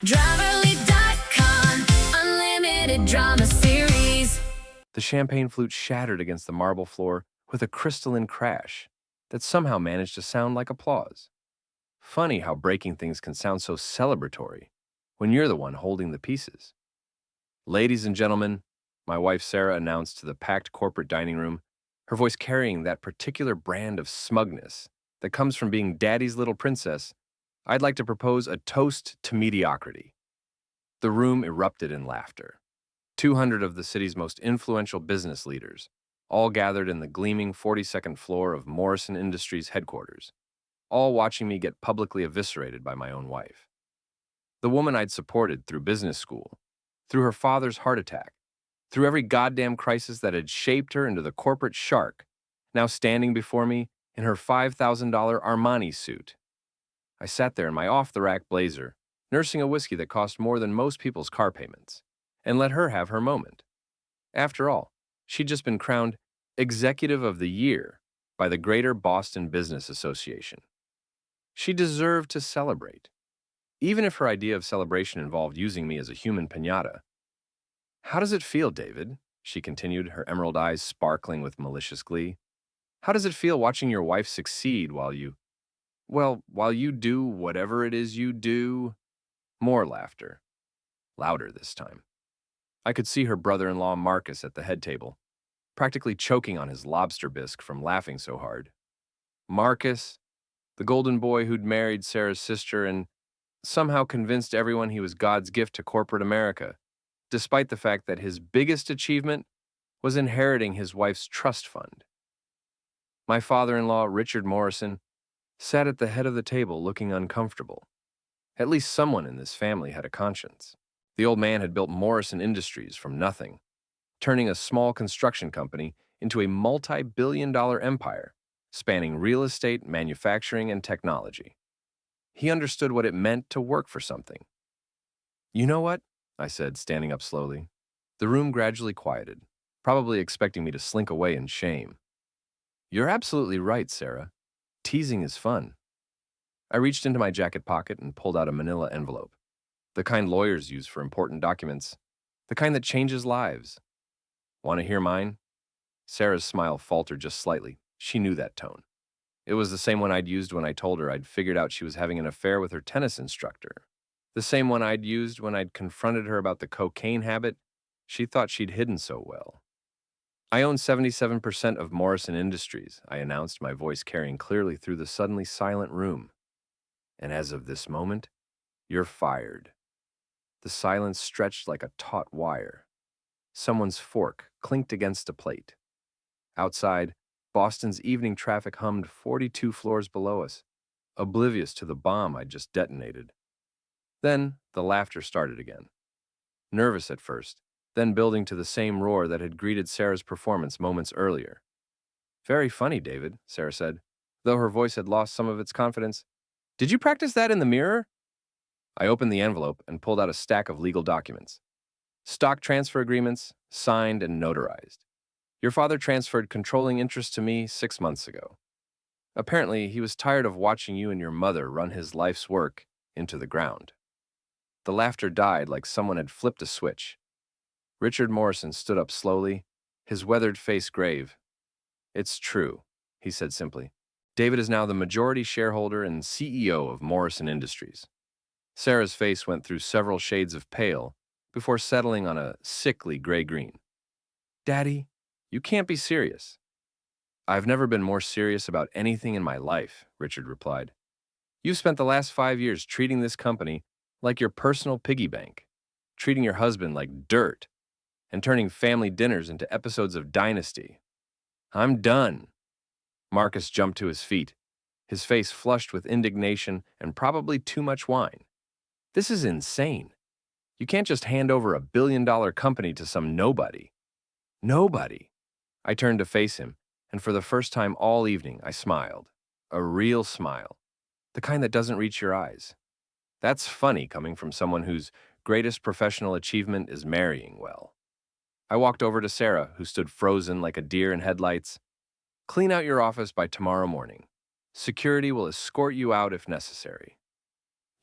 Driverly.com, unlimited drama series. The champagne flute shattered against the marble floor with a crystalline crash that somehow managed to sound like applause. Funny how breaking things can sound so celebratory when you're the one holding the pieces. Ladies and gentlemen, my wife Sarah announced to the packed corporate dining room, her voice carrying that particular brand of smugness that comes from being daddy's little princess. I'd like to propose a toast to mediocrity. The room erupted in laughter. 200 of the city's most influential business leaders, all gathered in the gleaming 42nd floor of Morrison Industries headquarters, all watching me get publicly eviscerated by my own wife. The woman I'd supported through business school, through her father's heart attack, through every goddamn crisis that had shaped her into the corporate shark, now standing before me in her $5,000 Armani suit. I sat there in my off-the-rack blazer, nursing a whiskey that cost more than most people's car payments, and let her have her moment. After all, she'd just been crowned Executive of the Year by the Greater Boston Business Association. She deserved to celebrate, even if her idea of celebration involved using me as a human piñata. "How does it feel, David?" she continued, her emerald eyes sparkling with malicious glee. "How does it feel watching your wife succeed while you do whatever it is you do?" More laughter. Louder this time. I could see her brother-in-law Marcus at the head table, practically choking on his lobster bisque from laughing so hard. Marcus, the golden boy who'd married Sarah's sister and somehow convinced everyone he was God's gift to corporate America, despite the fact that his biggest achievement was inheriting his wife's trust fund. My father-in-law, Richard Morrison, sat at the head of the table looking uncomfortable. At least someone in this family had a conscience. The old man had built Morrison Industries from nothing, turning a small construction company into a multi-billion-dollar empire spanning real estate, manufacturing, and technology. He understood what it meant to work for something. "You know what?" I said, standing up slowly. The room gradually quieted, probably expecting me to slink away in shame. "You're absolutely right, Sarah. Teasing is fun." I reached into my jacket pocket and pulled out a manila envelope, the kind lawyers use for important documents, the kind that changes lives. "Want to hear mine?" Sarah's smile faltered just slightly. She knew that tone. It was the same one I'd used when I told her I'd figured out she was having an affair with her tennis instructor. The same one I'd used when I'd confronted her about the cocaine habit she thought she'd hidden so well. "I own 77% of Morrison Industries," I announced, my voice carrying clearly through the suddenly silent room. "And as of this moment, you're fired." The silence stretched like a taut wire. Someone's fork clinked against a plate. Outside, Boston's evening traffic hummed 42 floors below us, oblivious to the bomb I'd just detonated. Then the laughter started again. Nervous at first, then building to the same roar that had greeted Sarah's performance moments earlier. "Very funny, David," Sarah said, though her voice had lost some of its confidence. "Did you practice that in the mirror?" I opened the envelope and pulled out a stack of legal documents. Stock transfer agreements, signed and notarized. Your father transferred controlling interest to me 6 months ago. Apparently, he was tired of watching you and your mother run his life's work into the ground. The laughter died like someone had flipped a switch. Richard Morrison stood up slowly, his weathered face grave. "It's true," he said simply. "David is now the majority shareholder and CEO of Morrison Industries." Sarah's face went through several shades of pale before settling on a sickly gray-green. "Daddy, you can't be serious." "I've never been more serious about anything in my life," Richard replied. "You've spent the last 5 years treating this company like your personal piggy bank, treating your husband like dirt, and turning family dinners into episodes of Dynasty. I'm done." Marcus jumped to his feet, his face flushed with indignation and probably too much wine. "This is insane. You can't just hand over a billion-dollar company to some nobody." "Nobody." I turned to face him, and for the first time all evening, I smiled. A real smile. The kind that doesn't reach your eyes. That's funny coming from someone whose greatest professional achievement is marrying well. I walked over to Sarah, who stood frozen like a deer in headlights. "Clean out your office by tomorrow morning. Security will escort you out if necessary."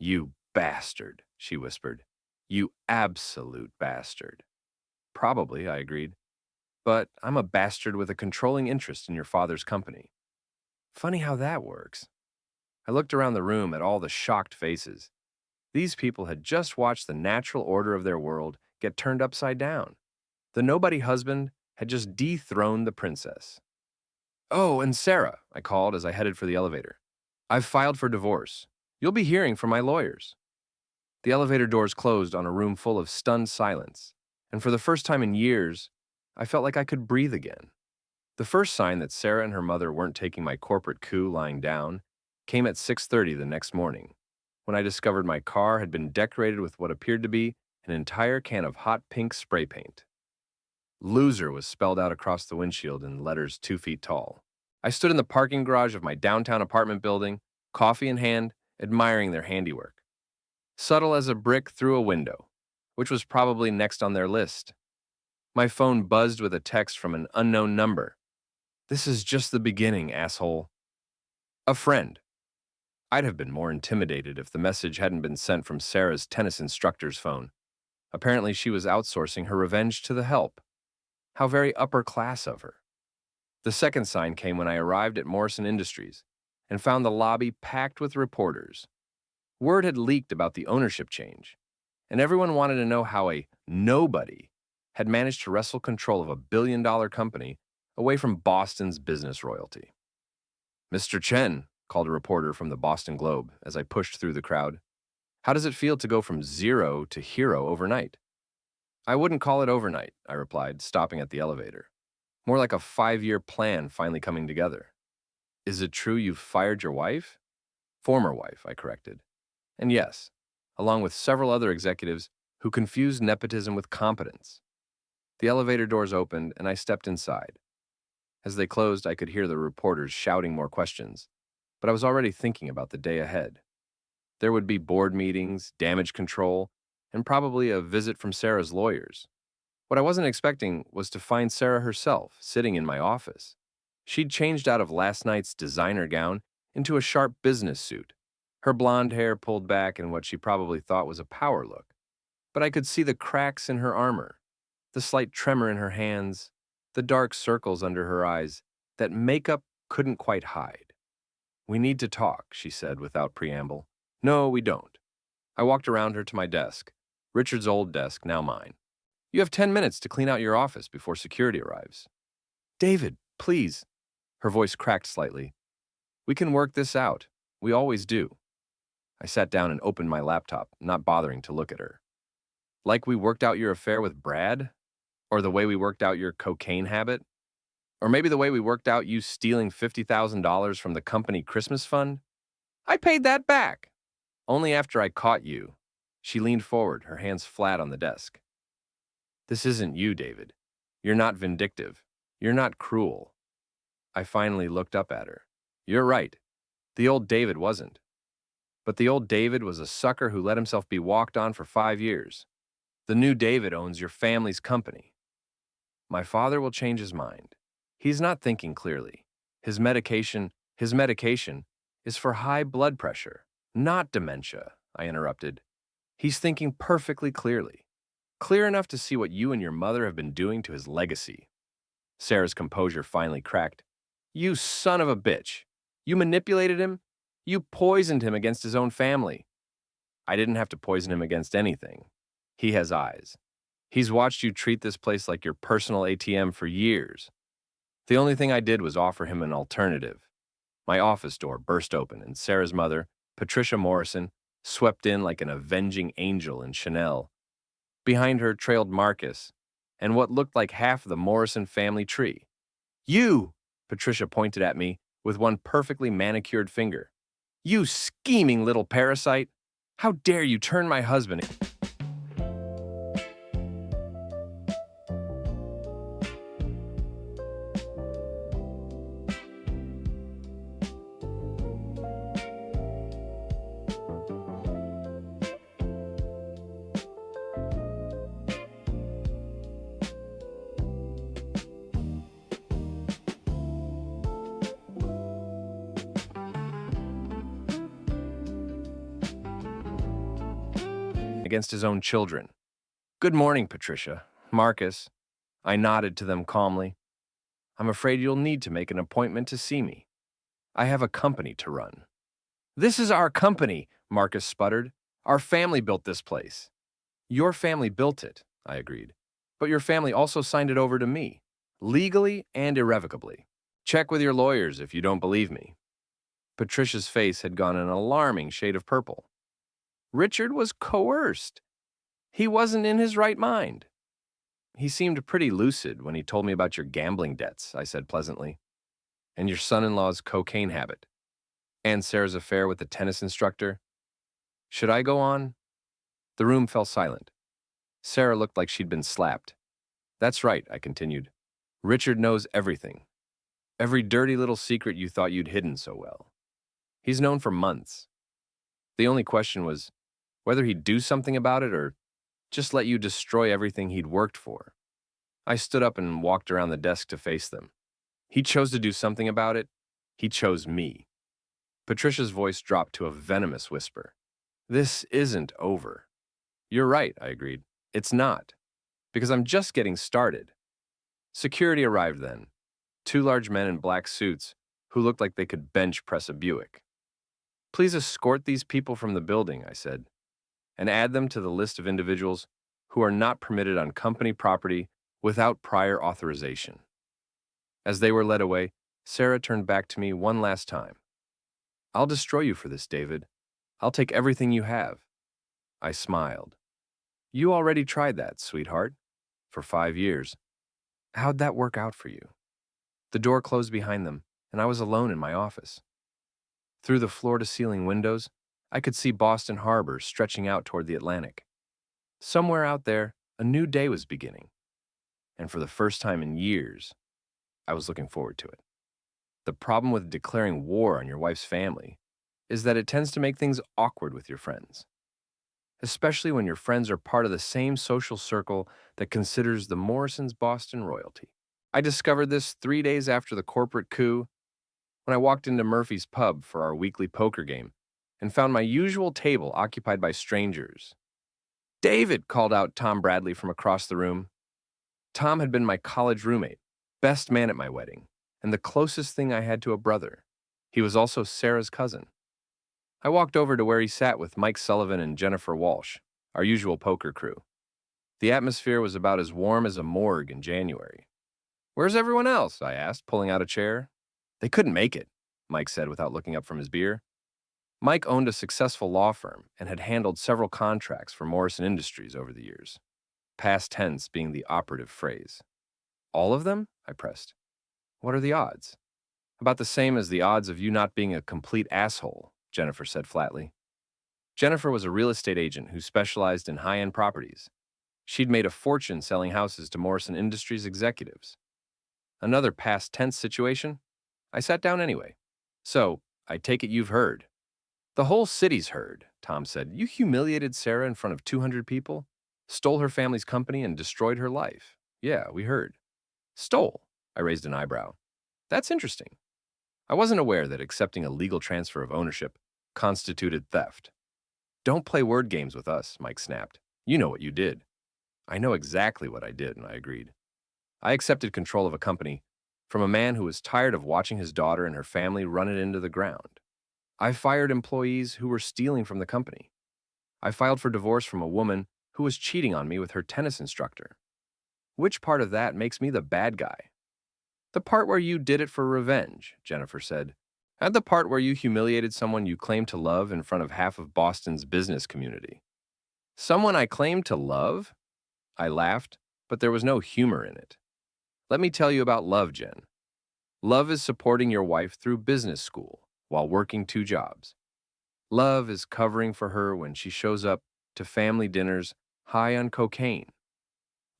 "You bastard." she whispered. You absolute bastard. Probably, I agreed. But I'm a bastard with a controlling interest in your father's company. Funny how that works. I looked around the room at all the shocked faces. These people had just watched the natural order of their world get turned upside down. The nobody husband had just dethroned the princess. Oh, and Sarah, I called as I headed for the elevator. I've filed for divorce. You'll be hearing from my lawyers. The elevator doors closed on a room full of stunned silence, and for the first time in years, I felt like I could breathe again. The first sign that Sarah and her mother weren't taking my corporate coup lying down came at 6:30 the next morning, when I discovered my car had been decorated with what appeared to be an entire can of hot pink spray paint. Loser was spelled out across the windshield in letters 2 feet tall. I stood in the parking garage of my downtown apartment building, coffee in hand, admiring their handiwork. Subtle as a brick through a window, which was probably next on their list. My phone buzzed with a text from an unknown number. This is just the beginning, asshole. A friend. I'd have been more intimidated if the message hadn't been sent from Sarah's tennis instructor's phone. Apparently, she was outsourcing her revenge to the help. How very upper class of her. The second sign came when I arrived at Morrison Industries and found the lobby packed with reporters. Word had leaked about the ownership change, and everyone wanted to know how a nobody had managed to wrestle control of a billion-dollar company away from Boston's business royalty. Mr. Chen, called a reporter from the Boston Globe as I pushed through the crowd. How does it feel to go from zero to hero overnight? I wouldn't call it overnight, I replied, stopping at the elevator. More like a 5-year plan finally coming together. Is it true you've fired your wife? Former wife, I corrected. And yes, along with several other executives who confused nepotism with competence. The elevator doors opened and I stepped inside. As they closed, I could hear the reporters shouting more questions, but I was already thinking about the day ahead. There would be board meetings, damage control, and probably a visit from Sarah's lawyers. What I wasn't expecting was to find Sarah herself sitting in my office. She'd changed out of last night's designer gown into a sharp business suit, her blonde hair pulled back in what she probably thought was a power look. But I could see the cracks in her armor, the slight tremor in her hands, the dark circles under her eyes that makeup couldn't quite hide. We need to talk, she said without preamble. No, we don't. I walked around her to my desk, Richard's old desk, now mine. You have 10 minutes to clean out your office before security arrives. David, please. Her voice cracked slightly. We can work this out. We always do. I sat down and opened my laptop, not bothering to look at her. Like we worked out your affair with Brad? Or the way we worked out your cocaine habit? Or maybe the way we worked out you stealing $50,000 from the company Christmas fund? I paid that back. Only after I caught you. She leaned forward, her hands flat on the desk. This isn't you, David. You're not vindictive. You're not cruel. I finally looked up at her. You're right. The old David wasn't. But the old David was a sucker who let himself be walked on for 5 years. The new David owns your family's company. My father will change his mind. He's not thinking clearly. His medication is for high blood pressure, not dementia, I interrupted. He's thinking perfectly clearly. Clear enough to see what you and your mother have been doing to his legacy. Sarah's composure finally cracked. You son of a bitch. You manipulated him. You poisoned him against his own family. I didn't have to poison him against anything. He has eyes. He's watched you treat this place like your personal ATM for years. The only thing I did was offer him an alternative. My office door burst open and Sarah's mother, Patricia Morrison, swept in like an avenging angel in Chanel. Behind her trailed Marcus and what looked like half the Morrison family tree. You, Patricia pointed at me with one perfectly manicured finger. You scheming little parasite. How dare you turn my husband... against his own children. Good morning, Patricia. Marcus. I nodded to them calmly. I'm afraid you'll need to make an appointment to see me. I have a company to run. This is our company, Marcus sputtered. Our family built this place. Your family built it, I agreed. But your family also signed it over to me, legally and irrevocably. Check with your lawyers if you don't believe me. Patricia's face had gone an alarming shade of purple. Richard was coerced. He wasn't in his right mind. He seemed pretty lucid when he told me about your gambling debts, I said pleasantly, and your son-in-law's cocaine habit, and Sarah's affair with the tennis instructor. Should I go on? The room fell silent. Sarah looked like she'd been slapped. That's right, I continued. Richard knows everything. Every dirty little secret you thought you'd hidden so well. He's known for months. The only question was whether he'd do something about it or just let you destroy everything he'd worked for. I stood up and walked around the desk to face them. He chose to do something about it. He chose me. Patricia's voice dropped to a venomous whisper. This isn't over. You're right, I agreed. It's not, because I'm just getting started. Security arrived then. 2 large men in black suits who looked like they could bench press a Buick. Please escort these people from the building, I said, and add them to the list of individuals who are not permitted on company property without prior authorization. As they were led away, Sarah turned back to me one last time. I'll destroy you for this, David. I'll take everything you have. I smiled. You already tried that, sweetheart, for 5 years. How'd that work out for you? The door closed behind them, and I was alone in my office. Through the floor-to-ceiling windows, I could see Boston Harbor stretching out toward the Atlantic. Somewhere out there, a new day was beginning. And for the first time in years, I was looking forward to it. The problem with declaring war on your wife's family is that it tends to make things awkward with your friends, especially when your friends are part of the same social circle that considers the Morrisons Boston royalty. I discovered this 3 days after the corporate coup when I walked into Murphy's pub for our weekly poker game and found my usual table occupied by strangers. David, called out Tom Bradley from across the room. Tom had been my college roommate, best man at my wedding, and the closest thing I had to a brother. He was also Sarah's cousin. I walked over to where he sat with Mike Sullivan and Jennifer Walsh, our usual poker crew. The atmosphere was about as warm as a morgue in January. Where's everyone else? I asked, pulling out a chair. They couldn't make it, Mike said without looking up from his beer. Mike owned a successful law firm and had handled several contracts for Morrison Industries over the years, past tense being the operative phrase. All of them? I pressed. What are the odds? About the same as the odds of you not being a complete asshole, Jennifer said flatly. Jennifer was a real estate agent who specialized in high-end properties. She'd made a fortune selling houses to Morrison Industries executives. Another past tense situation? I sat down anyway. So, I take it you've heard. The whole city's heard, Tom said. You humiliated Sarah in front of 200 people, stole her family's company, and destroyed her life. Yeah, we heard. Stole? I raised an eyebrow. That's interesting. I wasn't aware that accepting a legal transfer of ownership constituted theft. Don't play word games with us, Mike snapped. You know what you did. I know exactly what I did, and I agreed. I accepted control of a company from a man who was tired of watching his daughter and her family run it into the ground. I fired employees who were stealing from the company. I filed for divorce from a woman who was cheating on me with her tennis instructor. Which part of that makes me the bad guy? The part where you did it for revenge, Jennifer said, and the part where you humiliated someone you claimed to love in front of half of Boston's business community. Someone I claimed to love? I laughed, but there was no humor in it. Let me tell you about love, Jen. Love is supporting your wife through business school while working 2 jobs. Love is covering for her when she shows up to family dinners high on cocaine.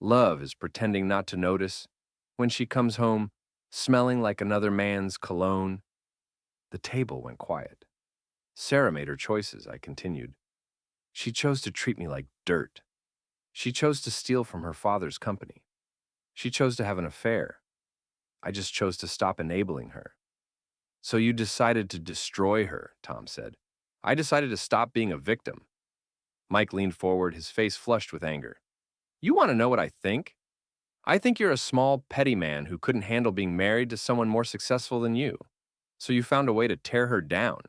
Love is pretending not to notice when she comes home smelling like another man's cologne. The table went quiet. Sarah made her choices, I continued. She chose to treat me like dirt. She chose to steal from her father's company. She chose to have an affair. I just chose to stop enabling her. So you decided to destroy her, Tom said. I decided to stop being a victim. Mike leaned forward, his face flushed with anger. You want to know what I think? I think you're a small, petty man who couldn't handle being married to someone more successful than you. So you found a way to tear her down.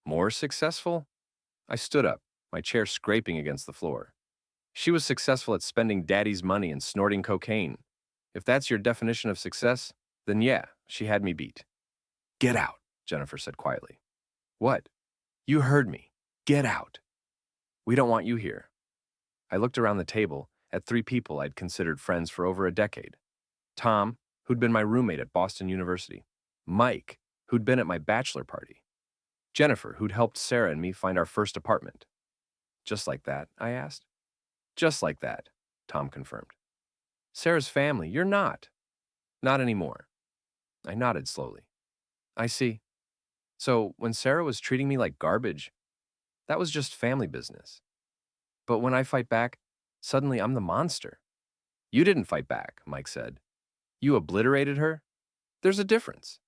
More successful? I stood up, my chair scraping against the floor. She was successful at spending daddy's money and snorting cocaine. If that's your definition of success, then yeah, she had me beat. Get out, Jennifer said quietly. What? You heard me. Get out. We don't want you here. I looked around the table at three people I'd considered friends for over a decade. Tom, who'd been my roommate at Boston University. Mike, who'd been at my bachelor party. Jennifer, who'd helped Sarah and me find our first apartment. Just like that, I asked. Just like that, Tom confirmed. Sarah's family, you're not. Not anymore. I nodded slowly. I see. So when Sarah was treating me like garbage, that was just family business. But when I fight back, suddenly I'm the monster. You didn't fight back, Mike said. You obliterated her? There's a difference.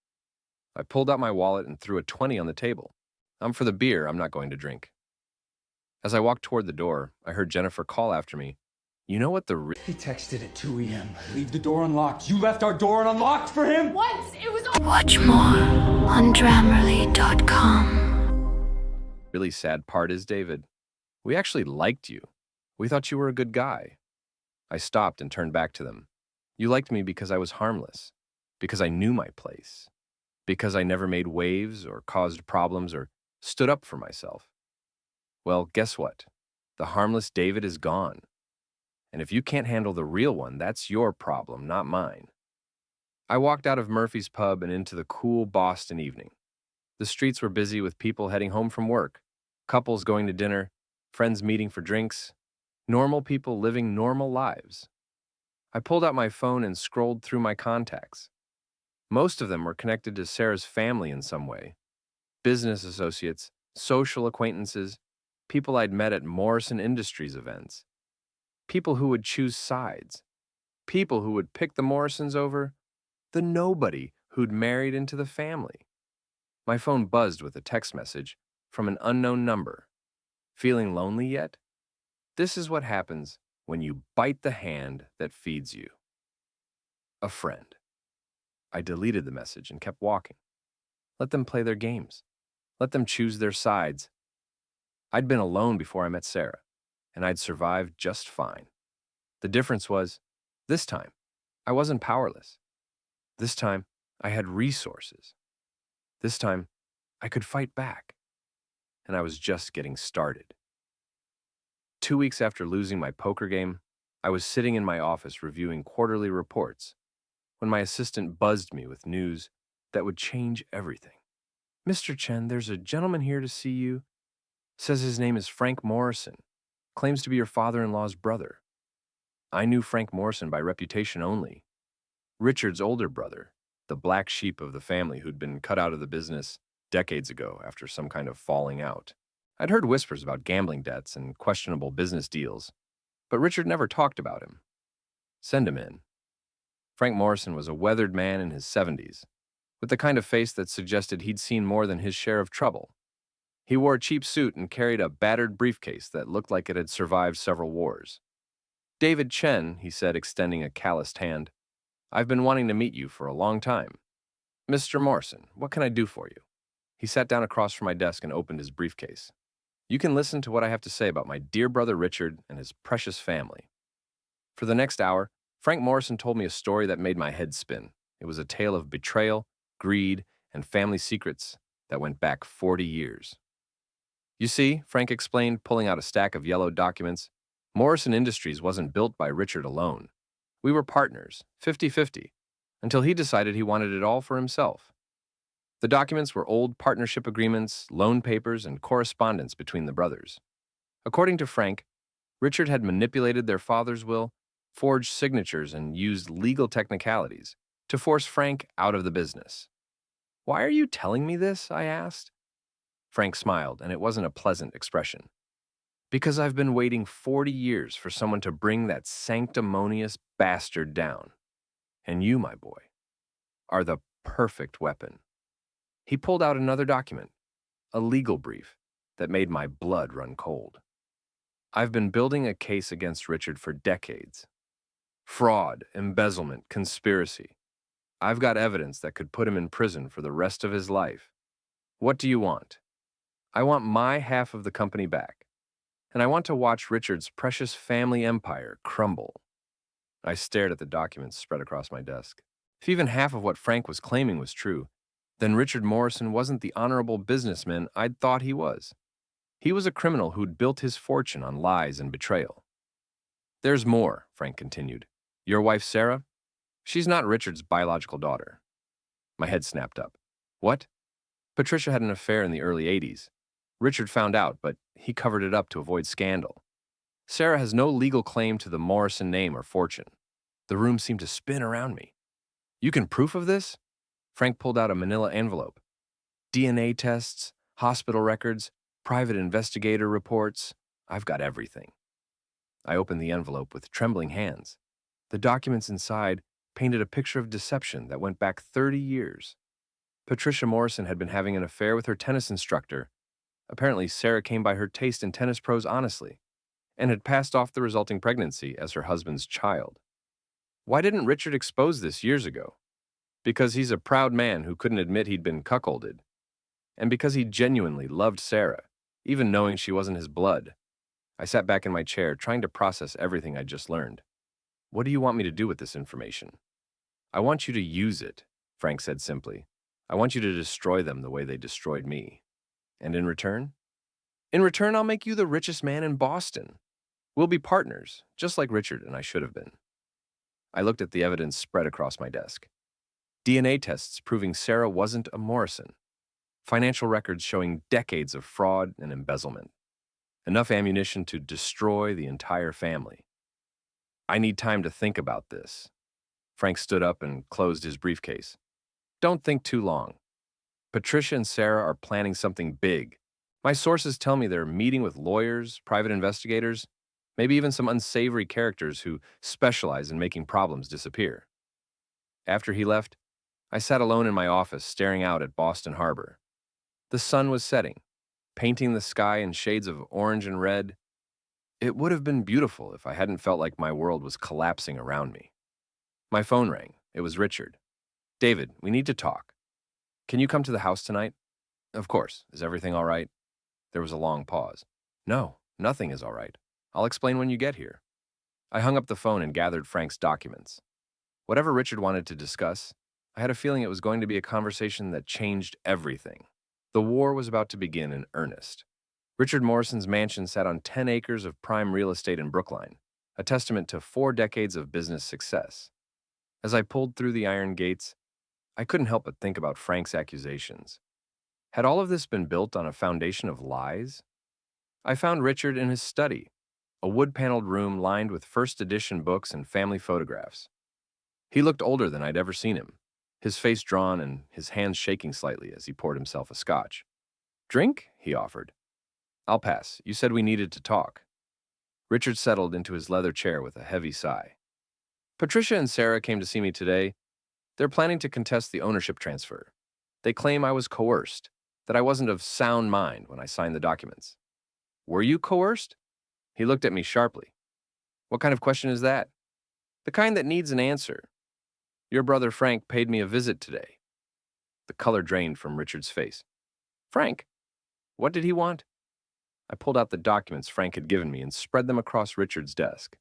I pulled out my wallet and threw a 20 on the table. I'm for the beer, I'm not going to drink. As I walked toward the door, I heard Jennifer call after me. You know what the He texted at 2 a.m. Leave the door unlocked. You left our door unlocked for him? Once it was Watch more on Grammarly.com. really sad part is, David, we actually liked you. We thought you were a good guy. I stopped and turned back to them. You liked me because I was harmless, because I knew my place, because I never made waves or caused problems or stood up for myself. Well, guess what? The harmless David is gone. And if you can't handle the real one, that's your problem, not mine. I walked out of Murphy's pub and into the cool Boston evening. The streets were busy with people heading home from work, couples going to dinner, friends meeting for drinks, normal people living normal lives. I pulled out my phone and scrolled through my contacts. Most of them were connected to Sarah's family in some way. Business associates, social acquaintances, people I'd met at Morrison Industries events. People who would choose sides. People who would pick the Morrisons over the nobody who'd married into the family. My phone buzzed with a text message from an unknown number. Feeling lonely yet? This is what happens when you bite the hand that feeds you. A friend. I deleted the message and kept walking. Let them play their games. Let them choose their sides. I'd been alone before I met Sarah, and I'd survived just fine. The difference was, this time, I wasn't powerless. This time, I had resources. This time, I could fight back. And I was just getting started. 2 weeks after losing my poker game, I was sitting in my office reviewing quarterly reports when my assistant buzzed me with news that would change everything. Mr. Chen, there's a gentleman here to see you. Says his name is Frank Morrison. Claims to be your father-in-law's brother. I knew Frank Morrison by reputation only. Richard's older brother, the black sheep of the family who'd been cut out of the business decades ago after some kind of falling out. I'd heard whispers about gambling debts and questionable business deals, but Richard never talked about him. Send him in. Frank Morrison was a weathered man in his 70s, with the kind of face that suggested he'd seen more than his share of trouble. He wore a cheap suit and carried a battered briefcase that looked like it had survived several wars. David Chen, he said, extending a calloused hand, I've been wanting to meet you for a long time. Mr. Morrison, what can I do for you? He sat down across from my desk and opened his briefcase. You can listen to what I have to say about my dear brother Richard and his precious family. For the next hour, Frank Morrison told me a story that made my head spin. It was a tale of betrayal, greed, and family secrets that went back 40 years. You see, Frank explained, pulling out a stack of yellowed documents, Morrison Industries wasn't built by Richard alone. We were partners, 50-50, until he decided he wanted it all for himself. The documents were old partnership agreements, loan papers, and correspondence between the brothers. According to Frank, Richard had manipulated their father's will, forged signatures, and used legal technicalities to force Frank out of the business. Why are you telling me this? I asked. Frank smiled, and it wasn't a pleasant expression. Because I've been waiting 40 years for someone to bring that sanctimonious bastard down. And you, my boy, are the perfect weapon. He pulled out another document, a legal brief that made my blood run cold. I've been building a case against Richard for decades. Fraud, embezzlement, conspiracy. I've got evidence that could put him in prison for the rest of his life. What do you want? I want my half of the company back, and I want to watch Richard's precious family empire crumble. I stared at the documents spread across my desk. If even half of what Frank was claiming was true, then Richard Morrison wasn't the honorable businessman I'd thought he was. He was a criminal who'd built his fortune on lies and betrayal. There's more, Frank continued. Your wife, Sarah? She's not Richard's biological daughter. My head snapped up. What? Patricia had an affair in the early 80s. Richard found out, but he covered it up to avoid scandal. Sarah has no legal claim to the Morrison name or fortune. The room seemed to spin around me. You can proof of this? Frank pulled out a manila envelope. DNA tests, hospital records, private investigator reports. I've got everything. I opened the envelope with trembling hands. The documents inside painted a picture of deception that went back 30 years. Patricia Morrison had been having an affair with her tennis instructor. Apparently, Sarah came by her taste in tennis pros honestly, and had passed off the resulting pregnancy as her husband's child. Why didn't Richard expose this years ago? Because he's a proud man who couldn't admit he'd been cuckolded, and because he genuinely loved Sarah, even knowing she wasn't his blood. I sat back in my chair, trying to process everything I'd just learned. What do you want me to do with this information? I want you to use it, Frank said simply. I want you to destroy them the way they destroyed me. And in return? In return, I'll make you the richest man in Boston. We'll be partners, just like Richard and I should have been. I looked at the evidence spread across my desk. DNA tests proving Sarah wasn't a Morrison. Financial records showing decades of fraud and embezzlement. Enough ammunition to destroy the entire family. I need time to think about this. Frank stood up and closed his briefcase. Don't think too long. Patricia and Sarah are planning something big. My sources tell me they're meeting with lawyers, private investigators, maybe even some unsavory characters who specialize in making problems disappear. After he left, I sat alone in my office staring out at Boston Harbor. The sun was setting, painting the sky in shades of orange and red. It would have been beautiful if I hadn't felt like my world was collapsing around me. My phone rang. It was Richard. David, we need to talk. Can you come to the house tonight? Of course. Is everything all right? There was a long pause. No, nothing is all right. I'll explain when you get here. I hung up the phone and gathered Frank's documents. Whatever Richard wanted to discuss, I had a feeling it was going to be a conversation that changed everything. The war was about to begin in earnest. Richard Morrison's mansion sat on 10 acres of prime real estate in Brookline, a testament to 4 decades of business success. As I pulled through the iron gates, I couldn't help but think about Frank's accusations. Had all of this been built on a foundation of lies? I found Richard in his study, a wood-paneled room lined with first edition books and family photographs. He looked older than I'd ever seen him, his face drawn and his hands shaking slightly as he poured himself a scotch. Drink? He offered. I'll pass. You said we needed to talk. Richard settled into his leather chair with a heavy sigh. Patricia and Sarah came to see me today. They're planning to contest the ownership transfer. They claim I was coerced, that I wasn't of sound mind when I signed the documents. Were you coerced? He looked at me sharply. What kind of question is that? The kind that needs an answer. Your brother Frank paid me a visit today. The color drained from Richard's face. Frank? What did he want? I pulled out the documents Frank had given me and spread them across Richard's desk.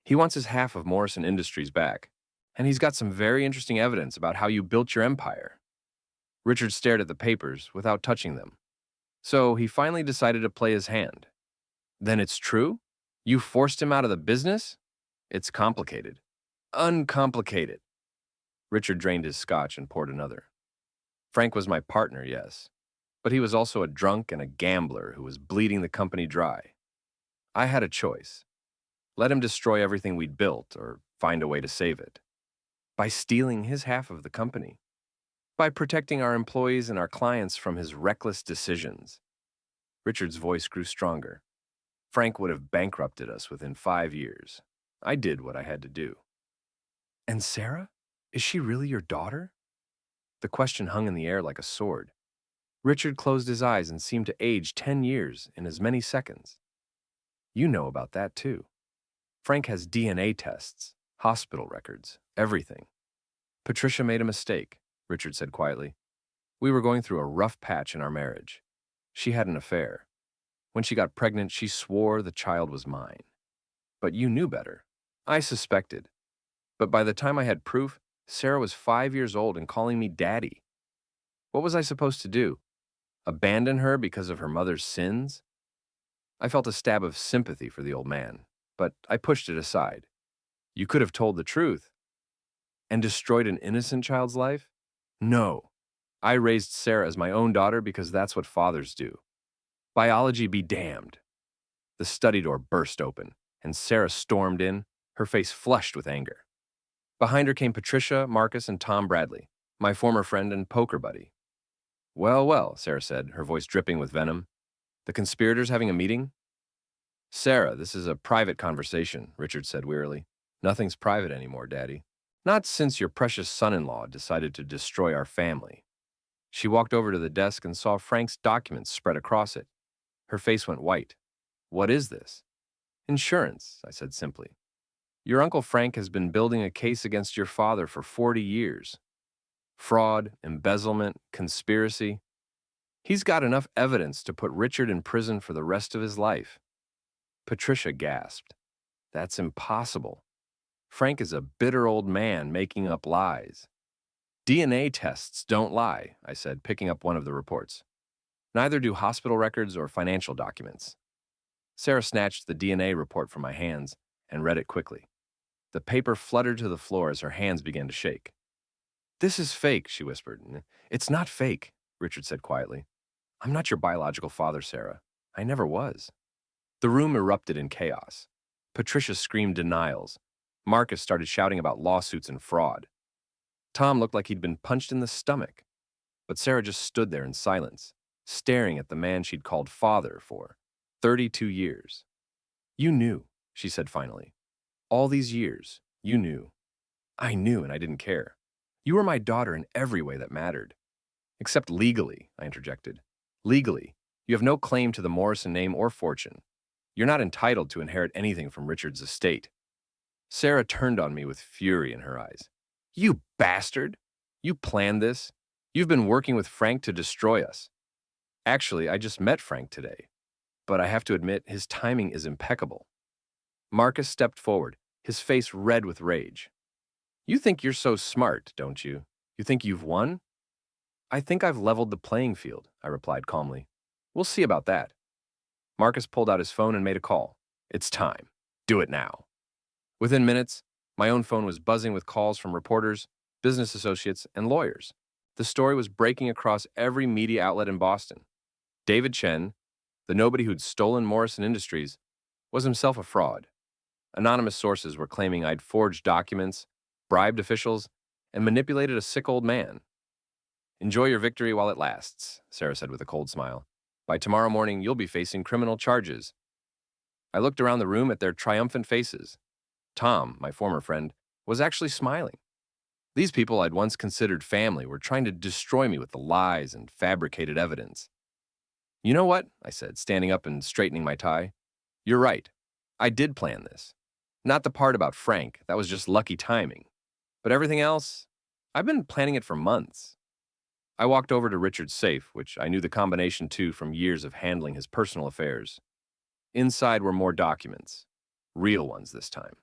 He wants his half of Morrison Industries back, and he's got some very interesting evidence about how you built your empire. Richard stared at the papers without touching them. So he finally decided to play his hand. Then it's true? You forced him out of the business? It's complicated. Uncomplicated. Richard drained his scotch and poured another. Frank was my partner, yes, but he was also a drunk and a gambler who was bleeding the company dry. I had a choice. Let him destroy everything we'd built or find a way to save it. By stealing his half of the company. By protecting our employees and our clients from his reckless decisions. Richard's voice grew stronger. Frank would have bankrupted us within 5 years. I did what I had to do. And Sarah? Is she really your daughter? The question hung in the air like a sword. Richard closed his eyes and seemed to age 10 years in as many seconds. You know about that too. Frank has DNA tests, hospital records, everything. Patricia made a mistake, Richard said quietly. We were going through a rough patch in our marriage. She had an affair. When she got pregnant, she swore the child was mine. But you knew better. I suspected. But by the time I had proof, Sarah was 5 years old and calling me daddy. What was I supposed to do? Abandon her because of her mother's sins? I felt a stab of sympathy for the old man, but I pushed it aside. You could have told the truth. And destroyed an innocent child's life? No. I raised Sarah as my own daughter because that's what fathers do. Biology be damned. The study door burst open, and Sarah stormed in, her face flushed with anger. Behind her came Patricia, Marcus, and Tom Bradley, my former friend and poker buddy. Well, well, Sarah said, her voice dripping with venom. The conspirators having a meeting? Sarah, this is a private conversation, Richard said wearily. Nothing's private anymore, Daddy. Not since your precious son-in-law decided to destroy our family. She walked over to the desk and saw Frank's documents spread across it. Her face went white. What is this? Insurance, I said simply. Your Uncle Frank has been building a case against your father for 40 years. Fraud, embezzlement, conspiracy. He's got enough evidence to put Richard in prison for the rest of his life. Patricia gasped. That's impossible. Frank is a bitter old man making up lies. DNA tests don't lie, I said, picking up one of the reports. Neither do hospital records or financial documents. Sarah snatched the DNA report from my hands and read it quickly. The paper fluttered to the floor as her hands began to shake. This is fake, she whispered. It's not fake, Richard said quietly. I'm not your biological father, Sarah. I never was. The room erupted in chaos. Patricia screamed denials. Marcus started shouting about lawsuits and fraud. Tom looked like he'd been punched in the stomach. But Sarah just stood there in silence, staring at the man she'd called father for 32 years. You knew, she said finally. All these years, you knew. I knew and I didn't care. You were my daughter in every way that mattered. Except legally, I interjected. Legally, you have no claim to the Morrison name or fortune. You're not entitled to inherit anything from Richard's estate. Sarah turned on me with fury in her eyes. You bastard! You planned this. You've been working with Frank to destroy us. Actually, I just met Frank today. But I have to admit, his timing is impeccable. Marcus stepped forward, his face red with rage. You think you're so smart, don't you? You think you've won? I think I've leveled the playing field, I replied calmly. We'll see about that. Marcus pulled out his phone and made a call. It's time. Do it now. Within minutes, my own phone was buzzing with calls from reporters, business associates, and lawyers. The story was breaking across every media outlet in Boston. David Chen, the nobody who'd stolen Morrison Industries, was himself a fraud. Anonymous sources were claiming I'd forged documents, bribed officials, and manipulated a sick old man. Enjoy your victory while it lasts, Sarah said with a cold smile. By tomorrow morning, you'll be facing criminal charges. I looked around the room at their triumphant faces. Tom, my former friend, was actually smiling. These people I'd once considered family were trying to destroy me with the lies and fabricated evidence. You know what? I said, standing up and straightening my tie. You're right. I did plan this. Not the part about Frank, that was just lucky timing. But everything else, I've been planning it for months. I walked over to Richard's safe, which I knew the combination to from years of handling his personal affairs. Inside were more documents. Real ones this time.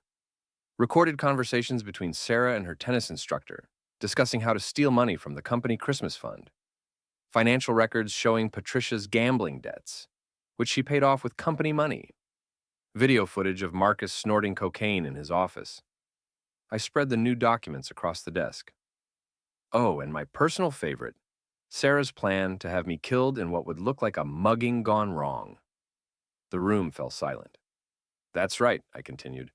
Recorded conversations between Sarah and her tennis instructor, discussing how to steal money from the company Christmas fund. Financial records showing Patricia's gambling debts, which she paid off with company money. Video footage of Marcus snorting cocaine in his office. I spread the new documents across the desk. Oh, and my personal favorite, Sarah's plan to have me killed in what would look like a mugging gone wrong. The room fell silent. That's right, I continued.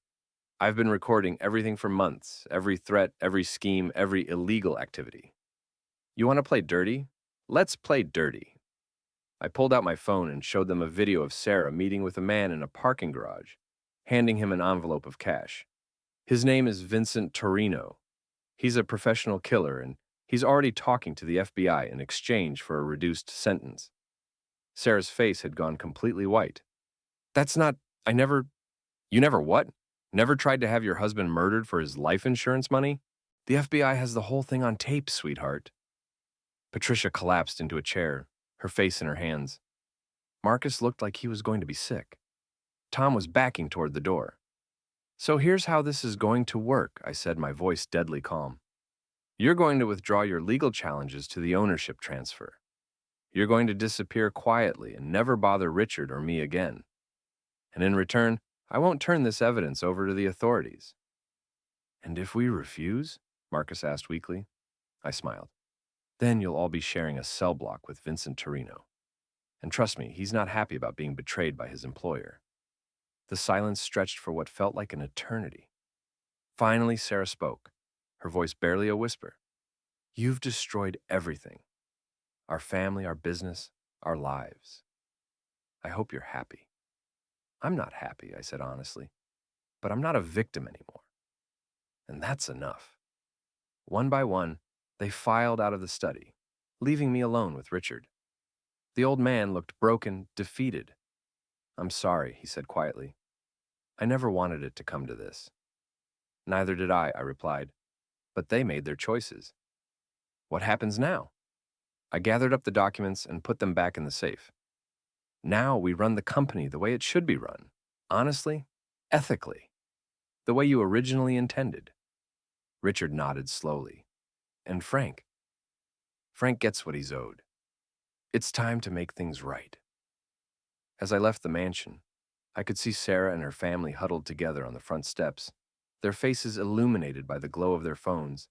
I've been recording everything for months, every threat, every scheme, every illegal activity. You want to play dirty? Let's play dirty. I pulled out my phone and showed them a video of Sarah meeting with a man in a parking garage, handing him an envelope of cash. His name is Vincent Torino. He's a professional killer, and he's already talking to the FBI in exchange for a reduced sentence. Sarah's face had gone completely white. That's not... I never, you never what? Never tried to have your husband murdered for his life insurance money? The FBI has the whole thing on tape, sweetheart. Patricia collapsed into a chair, her face in her hands. Marcus looked like he was going to be sick. Tom was backing toward the door. So here's how this is going to work, I said, my voice deadly calm. You're going to withdraw your legal challenges to the ownership transfer. You're going to disappear quietly and never bother Richard or me again. And in return, I won't turn this evidence over to the authorities. And if we refuse? Marcus asked weakly. I smiled. Then you'll all be sharing a cell block with Vincent Torino. And trust me, he's not happy about being betrayed by his employer. The silence stretched for what felt like an eternity. Finally, Sarah spoke, her voice barely a whisper. You've destroyed everything. Our family, our business, our lives. I hope you're happy. I'm not happy, I said honestly, but I'm not a victim anymore. And that's enough. One by one, they filed out of the study, leaving me alone with Richard. The old man looked broken, defeated. I'm sorry, he said quietly. I never wanted it to come to this. Neither did I replied. But they made their choices. What happens now? I gathered up the documents and put them back in the safe. Now we run the company the way it should be run. Honestly, ethically. The way you originally intended. Richard nodded slowly. And Frank? Frank gets what he's owed. It's time to make things right. As I left the mansion, I could see Sarah and her family huddled together on the front steps, their faces illuminated by the glow of their phones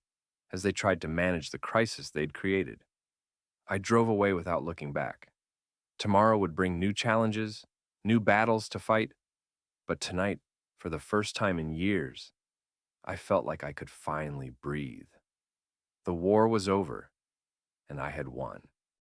as they tried to manage the crisis they'd created. I drove away without looking back. Tomorrow would bring new challenges, new battles to fight, but tonight, for the first time in years, I felt like I could finally breathe. The war was over, and I had won.